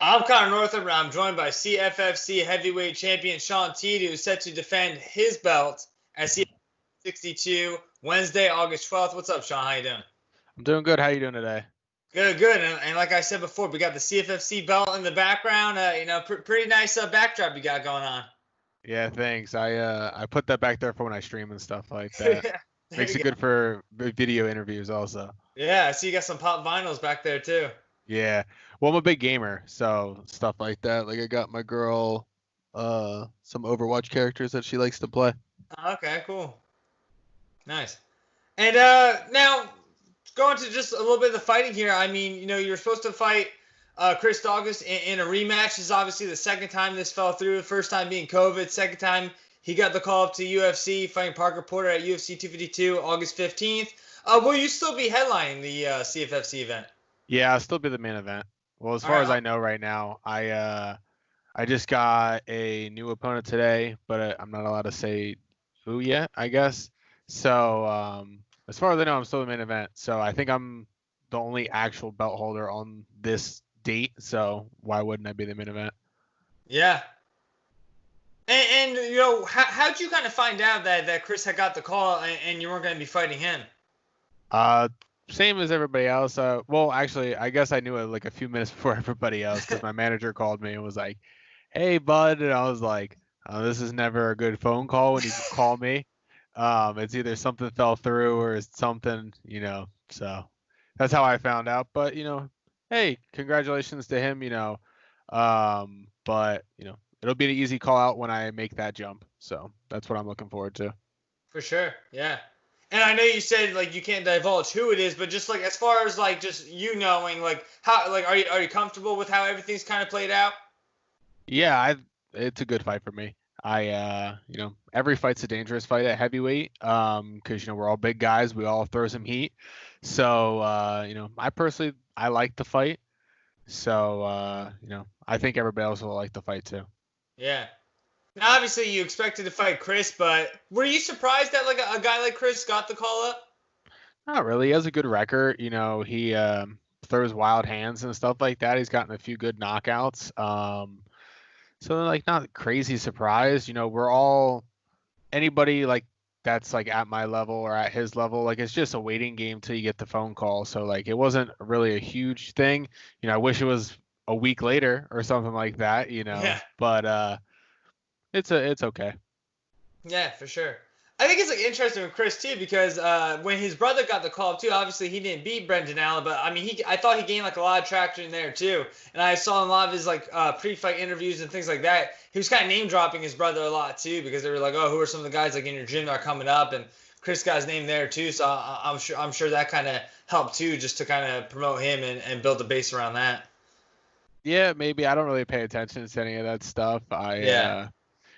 I'm Connor Northrup, and I'm joined by CFFC heavyweight champion Shawn Teed, who is set to defend his belt at CFFC 62 Wednesday, August 12th. What's up, Shawn? How you doing? I'm doing good. How you doing today? Good, good. And like I said before, we got the CFFC belt in the background. Pretty nice backdrop you got going on. Yeah, thanks. I put that back there for when I stream and stuff like that. There Makes you it go. good for video interviews also. Yeah, I see you got some pop vinyls back there too. Yeah. Well, I'm a big gamer, so stuff like that. Like I got my girl some Overwatch characters that she likes to play. Okay, cool. Nice. And now going to just a little bit of the fighting here. I mean, you're supposed to fight Chris Daukaus in a rematch. This is obviously the second time this fell through. The first time being COVID. Second time he got the call up to UFC, fighting Parker Porter at UFC 252, August 15th. Will you still be headlining the CFFC event? Yeah, I'll still be the main event. Well, as All far as right. I know right now, I just got a new opponent today, but I'm not allowed to say who yet, I guess. So, as far as I know, I'm still the main event. So I think I'm the only actual belt holder on this date. So why wouldn't I be the main event? Yeah. And how'd you kind of find out that Chris had got the call and you weren't going to be fighting him? Uh, Same as everybody else. Well, actually, I guess I knew it like a few minutes before everybody else because my manager called me and was like, "Hey, bud," and I was like, "This is never a good phone call when you call me. It's either something fell through or it's something, you know." So that's how I found out. But hey, congratulations to him. But it'll be an easy call out when I make that jump. So that's what I'm looking forward to. For sure, yeah. And I know you said like you can't divulge who it is, but just like as far as like just you knowing like how like are you comfortable with how everything's kind of played out? Yeah, it's a good fight for me. Every fight's a dangerous fight at heavyweight, 'cause we're all big guys, we all throw some heat. So, I personally I like the fight. So, I think everybody else will like the fight too. Yeah. Now obviously you expected to fight Chris, but were you surprised that like a guy like Chris got the call up? Not really. He has a good record. He throws wild hands and stuff like that. He's gotten a few good knockouts. So like not crazy surprised. We're all anybody like that's like at my level or at his level, like it's just a waiting game till you get the phone call. So like it wasn't really a huge thing. I wish it was a week later or something like that. Yeah. But it's okay. Yeah, for sure. I think it's like interesting with Chris too because when his brother got the call up too, obviously he didn't beat Brendan Allen, but I mean I thought he gained like a lot of traction there too, and I saw in a lot of his like pre-fight interviews and things like that. He was kind of name dropping his brother a lot too because they were like, oh, who are some of the guys like in your gym that are coming up, and Chris got his name there too, so I'm sure that kind of helped too, just to kind of promote him and build a base around that. Yeah, maybe I don't really pay attention to any of that stuff. Yeah.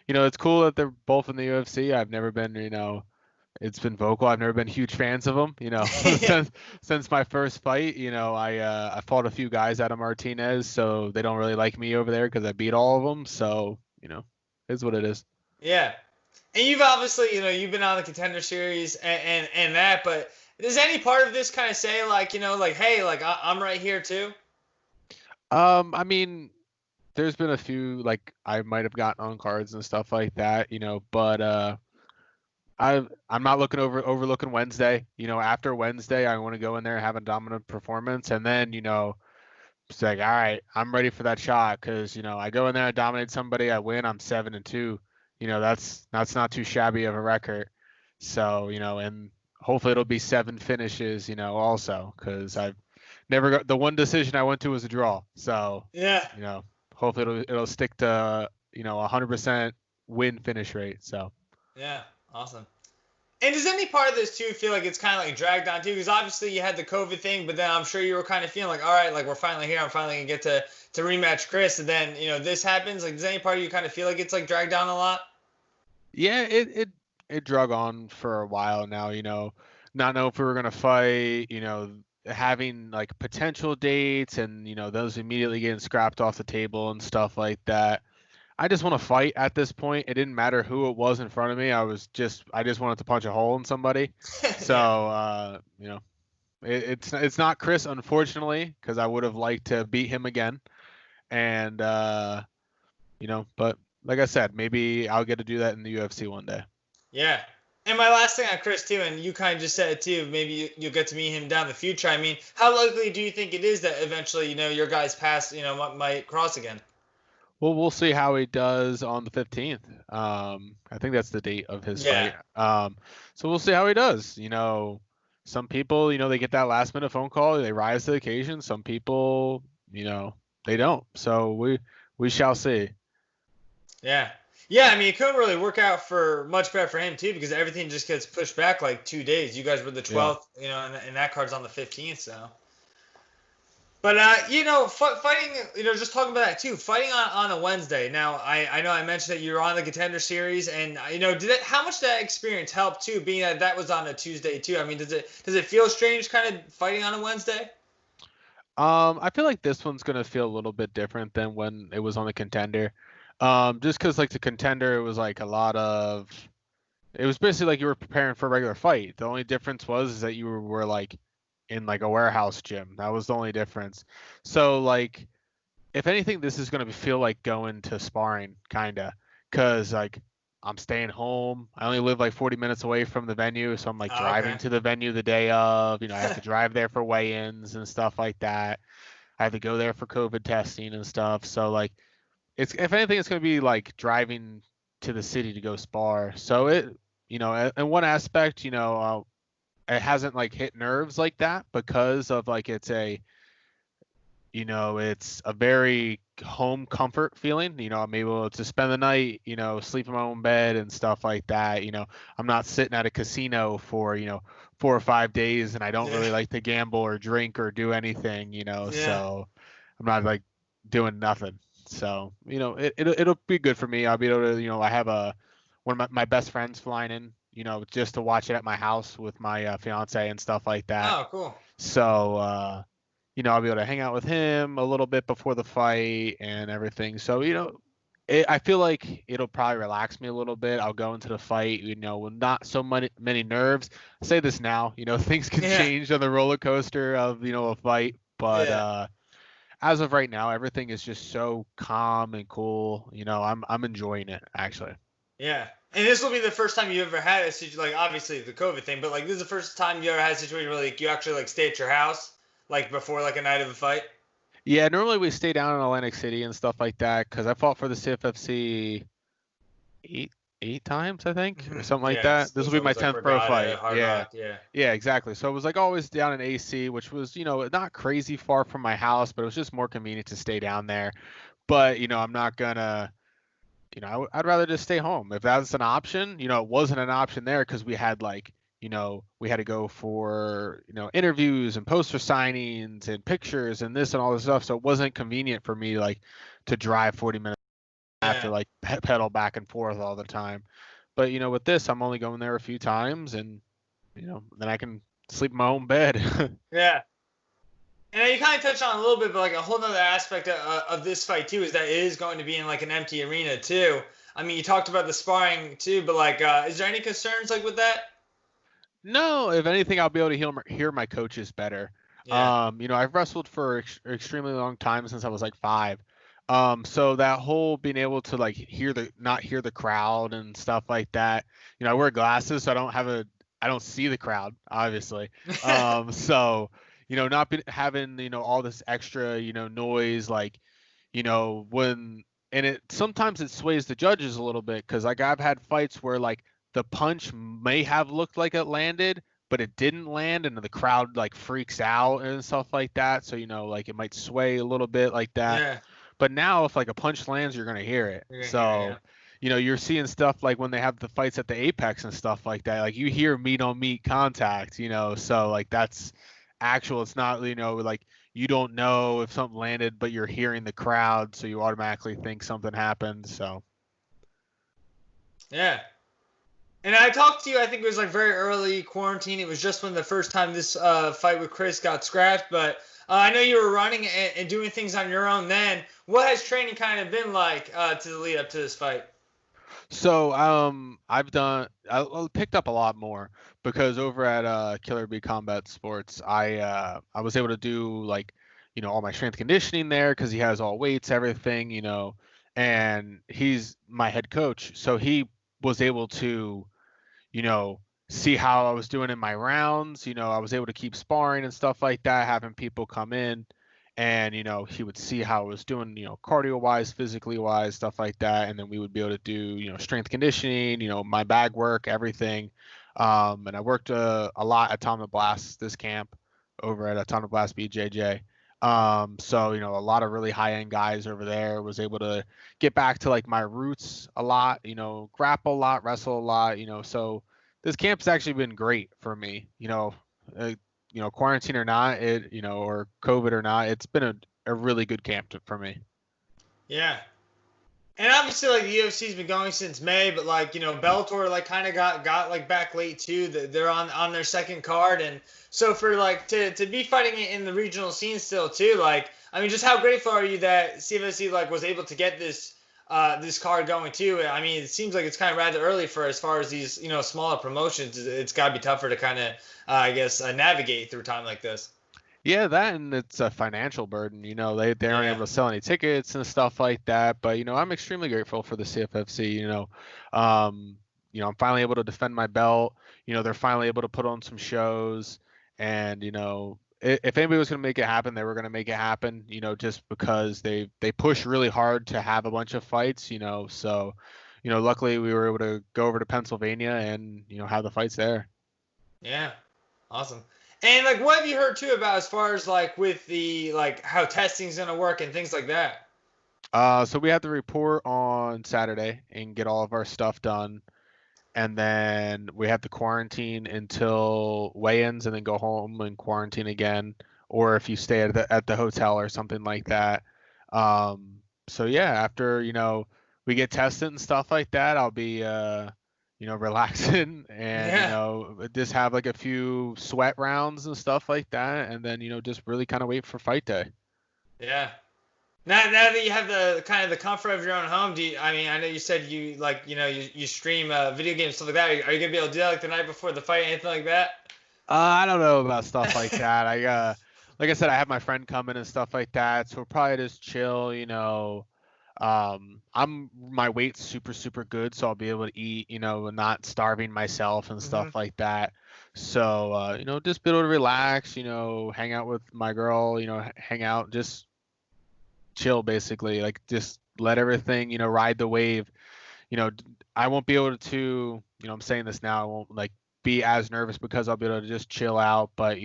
It's cool that they're both in the UFC. I've never been, it's been vocal. I've never been huge fans of them. Since my first fight, I fought a few guys out of Martinez, so they don't really like me over there because I beat all of them. So is what it is. Yeah. And you've obviously, you've been on the Contender Series and that, but does any part of this kind of say like, like, hey, like I'm right here too? I mean, there's been a few like I might have gotten on cards and stuff like that, but I'm not overlooking Wednesday. After Wednesday, I want to go in there and have a dominant performance, and then it's like, all right, I'm ready for that shot because I go in there, I dominate somebody, I win, I'm 7-2. That's not too shabby of a record. So and hopefully it'll be 7 finishes. Also because I've never got the one decision I went to was a draw. So Yeah. you know hopefully it'll stick to 100% win finish rate. So. Yeah. Awesome. And does any part of this too feel like it's kind of like dragged on too? Because obviously you had the COVID thing, but then I'm sure you were kind of feeling like, all right, like we're finally here. I'm finally gonna get to rematch Chris, and then this happens. Like, does any part of you kind of feel like it's like dragged on a lot? Yeah, it drug on for a while now, not know if we were gonna fight, having like potential dates and those immediately getting scrapped off the table and stuff like that. I just want to fight at this point. It didn't matter who it was in front of me. I just wanted to punch a hole in somebody. So Yeah. it's not Chris, unfortunately, because I would have liked to beat him again. And but like I said, maybe I'll get to do that in the UFC one day. Yeah. And my last thing on Chris too, and you kind of just said it too. Maybe you'll get to meet him down the future. I mean, how likely do you think it is that eventually, your guys' paths, might cross again? Well, we'll see how he does on the 15th. I think that's the date of his Yeah. fight. So we'll see how he does. Some people, they get that last minute phone call, they rise to the occasion. Some people, they don't. So we shall see. Yeah. Yeah, I mean, it couldn't really work out for much better for him too because everything just gets pushed back like 2 days. You guys were the Yeah. 12th, and that card's on the 15th, so. But fighting, just talking about that too. Fighting on a Wednesday. Now, I know I mentioned that you were on the Contender Series, and how much did that experience help too, being that that was on a Tuesday too? I mean, does it feel strange kind of fighting on a Wednesday? I feel like this one's gonna feel a little bit different than when it was on the Contender. Just because like the Contender, it was like a lot of. It was basically like you were preparing for a regular fight. The only difference was is that you were like in like a warehouse gym. That was the only difference. So like, if anything, this is gonna feel like going to sparring, kinda, cause like I'm staying home. I only live like 40 minutes away from the venue, so I'm like Oh, driving okay. to the venue the day of. I have to drive there for weigh-ins and stuff like that. I have to go there for COVID testing and stuff. So like, it's if anything, it's gonna be like driving to the city to go spar. So in one aspect, it hasn't like hit nerves like that because of like it's a very home comfort feeling. I'm able to spend the night, sleep in my own bed and stuff like that. I'm not sitting at a casino for, 4 or 5 days and I don't Yeah. really like to gamble or drink or do anything, Yeah. so I'm not like doing nothing. So, it'll be good for me. I'll be able to, I have one of my best friends flying in, just to watch it at my house with my fiance and stuff like that. Oh, cool. So, I'll be able to hang out with him a little bit before the fight and everything. So, I feel like it'll probably relax me a little bit. I'll go into the fight, with not so many nerves. I say this now, things can Yeah. change on the roller coaster of, a fight, but Yeah. as of right now, everything is just so calm and cool. I'm enjoying it actually. Yeah. And this will be the first time you ever had a situation, like obviously the COVID thing, but like this is the first time you ever had a situation where like you actually like stay at your house, like before like a night of a fight. Yeah, normally we stay down in Atlantic City and stuff like that because I fought for the CFFC eight eight times, I think, or something like Yeah, that. This will there's be my always like 10th pro Regatta, fight. Hard Yeah. Rock, yeah. Yeah, exactly. So it was like always down in AC, which was, not crazy far from my house, but it was just more convenient to stay down there. But, I'm not gonna, I'd rather just stay home. If that's an option, it wasn't an option there because we had like, we had to go for, interviews and poster signings and pictures and this and all this stuff. So it wasn't convenient for me like to drive 40 minutes after Yeah. like pedal back and forth all the time. But with this, I'm only going there a few times, and then I can sleep in my own bed. Yeah. And you kind of touched on a little bit, but like a whole other aspect of this fight too is that it is going to be in like an empty arena too. I mean, you talked about the sparring too, but like, is there any concerns like with that? No, if anything, I'll be able to hear my coaches better. Yeah. I've wrestled for extremely long time since I was like 5. So that whole being able to like not hear the crowd and stuff like that. I wear glasses, so I don't see the crowd, obviously. So not having all this extra noise like when and it sometimes it sways the judges a little bit because like I've had fights where like the punch may have looked like it landed but it didn't land and the crowd like freaks out and stuff like that, so like it might sway a little bit like that. Yeah. But now if like a punch lands, you're gonna hear it. You're gonna hear it, So yeah. you're seeing stuff like when they have the fights at the Apex and stuff like that, like you hear meat on meat contact, so like that's actual. It's not like you don't know if something landed, but you're hearing the crowd, so you automatically think something happened. So Yeah. And I talked to you, I think it was like very early quarantine. It was just when the first time this fight with Chris got scrapped. But I know you were running and doing things on your own then. What has training kind of been like to the lead up to this fight? I picked up a lot more because over at Killer Bee Combat Sports, I was able to do like all my strength conditioning there because he has all weights, everything, and he's my head coach. So he was able to, you know, see how I was doing in my rounds. I was able to keep sparring and stuff like that, having people come in and, he would see how I was doing, cardio wise, physically wise, stuff like that. And then we would be able to do, strength conditioning, my bag work, everything. And I worked a lot at Atomic Blast this camp over at Atomic Blast BJJ. So, a lot of really high end guys over there, was able to get back to like my roots a lot, grapple a lot, wrestle a lot, so this camp's actually been great for me, quarantine or not, or COVID or not, it's been a really good camp for me. Yeah. And obviously, like, the UFC's been going since May, but like, Bellator like kind of got like back late too. They're on their second card, and so for like to be fighting in the regional scene still too, like, I mean, just how grateful are you that CFFC like was able to get this card going too? I mean, it seems like it's kind of rather early for as far as these smaller promotions. It's got to be tougher to kind of I guess navigate through time like this. Yeah, that, and it's a financial burden. They aren't Yeah. able to sell any tickets and stuff like that. But I'm extremely grateful for the CFFC. I'm finally able to defend my belt. They're finally able to put on some shows, and if anybody was going to make it happen, they were going to make it happen. Just because they push really hard to have a bunch of fights. So luckily we were able to go over to Pennsylvania and have the fights there. Yeah. Awesome. And like, what have you heard too about as far as like with the like how testing's gonna work and things like that? So we had to report on Saturday and get all of our stuff done, and then we have to quarantine until weigh-ins, and then go home and quarantine again, or if you stay at the hotel or something like that. So yeah, after we get tested and stuff like that, I'll be relaxing and Yeah. just have like a few sweat rounds and stuff like that, and then just really kind of wait for fight day. Yeah. Now that you have the kind of the comfort of your own home, I mean, I know you said you like, you stream video games, stuff like that. Are you gonna be able to do that like the night before the fight, anything like that? I don't know about stuff like that. Like I said, I have my friend coming and stuff like that, so we'll probably just chill. My weight's super super good, so I'll be able to eat, and not starving myself and Hmm. stuff like that. So just be able to relax, hang out with my girl, hang out, just chill basically, like just let everything, ride the wave. you know, I won't be able to, I'm saying this now, I won't like be as nervous because I'll be able to just chill out. But,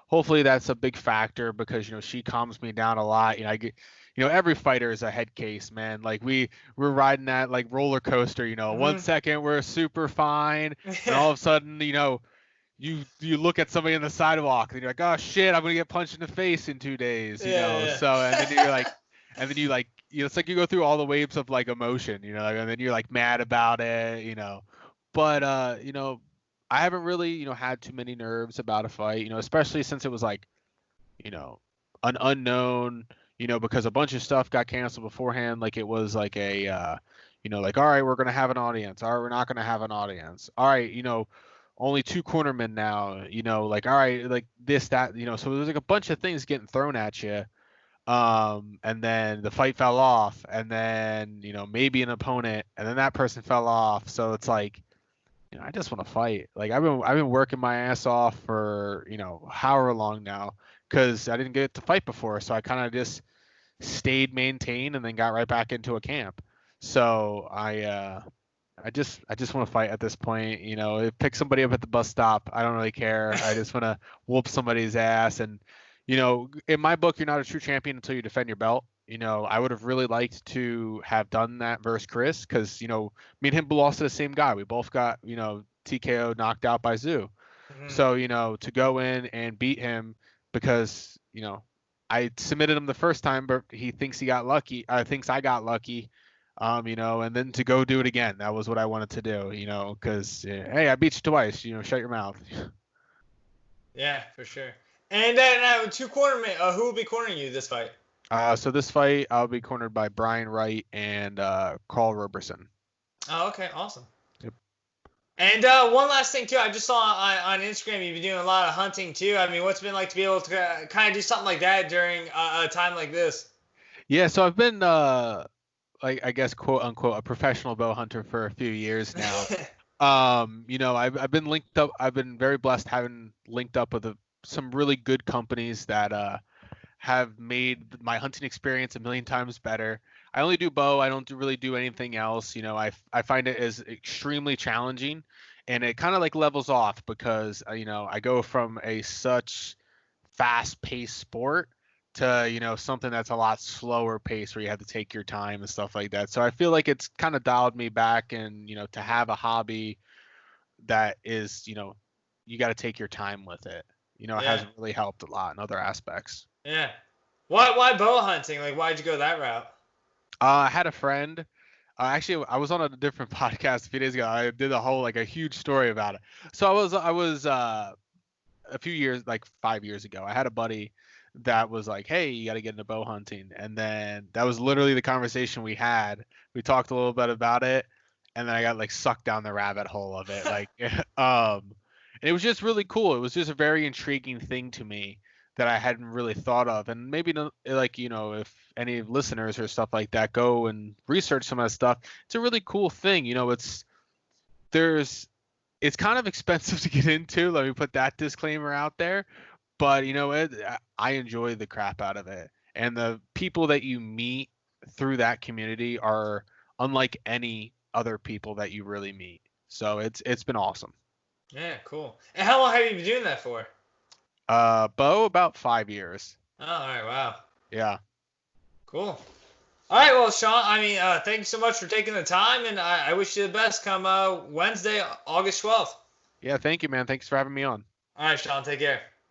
hopefully that's a big factor because, she calms me down a lot. I get, every fighter is a head case, man. Like we're riding that like roller coaster, one Hmm. second we're super fine. And all Yeah. of a sudden, you look at somebody on the sidewalk and you're like, oh shit, I'm gonna get punched in the face in 2 days, Yeah. So and then you're like, and then you like, it's like you go through all the waves of like emotion, and then you're like mad about it. But I haven't really had too many nerves about a fight, especially since it was like you know an unknown, because a bunch of stuff got canceled beforehand. Like it was like a like, all right, we're gonna have an audience. All right, we're not gonna have an audience. All right, only two cornermen now, like, all right, like this, that, so there's like a bunch of things getting thrown at you. And then the fight fell off, and then, maybe an opponent, and then that person fell off. So it's like, I just want to fight. Like I've been working my ass off for, however long now, because I didn't get to fight before. So I kind of just stayed maintained and then got right back into a camp. So I just want to fight at this point. Pick somebody up at the bus stop. I don't really care. I just want to whoop somebody's ass. And in my book, you're not a true champion until you defend your belt. I would have really liked to have done that versus Chris, because me and him lost to the same guy. We both got TKO knocked out by Zoo. Hmm. So to go in and beat him because I submitted him the first time, but he thinks he got lucky. Thinks I got lucky. And then to go do it again. That was what I wanted to do, because hey, I beat you twice. Shut your mouth. Yeah, for sure. And now two cornermen. Who will be cornering you this fight? So this fight, I'll be cornered by Brian Wright and Carl Roberson. Oh, okay, awesome. Yep. And one last thing too, I just saw on Instagram you've been doing a lot of hunting too. I mean, what's it been like to be able to kind of do something like that during a time like this? Yeah, so I've been like I guess quote unquote a professional bow hunter for a few years now. I've been linked up. I've been very blessed having linked up with some really good companies that have made my hunting experience a million times better. I only do bow. I don't really do anything else. I find it as extremely challenging, and it kind of like levels off because I go from a such fast-paced sport to something that's a lot slower pace where you have to take your time and stuff like that. So I feel like it's kind of dialed me back, and to have a hobby that is you got to take your time with it. It Yeah, has really helped a lot in other aspects. yeah. Why bow hunting? Like, why'd you go that route? I had a friend. Actually, I was on a different podcast a few days ago. I did a huge story about it. So I was a few years, like 5 years ago. I had a buddy that was like, "Hey, you got to get into bow hunting," and then that was literally the conversation we had. We talked a little bit about it, and then I got like sucked down the rabbit hole of it. And it was just really cool. It was just a very intriguing thing to me that I hadn't really thought of. And maybe like if any listeners or stuff like that go and research some of that stuff, it's a really cool thing. There's it's kind of expensive to get into. Let me put that disclaimer out there. But I enjoy the crap out of it. And the people that you meet through that community are unlike any other people that you really meet. So it's been awesome. Yeah, cool. And how long have you been doing that for? Bo, about 5 years. Oh, all right, wow, Yeah. cool. All right, well, Shawn, I mean, thank you so much for taking the time, and I wish you the best come Wednesday, August 12th. Yeah, thank you, man. Thanks for having me on. All right, Shawn, take care.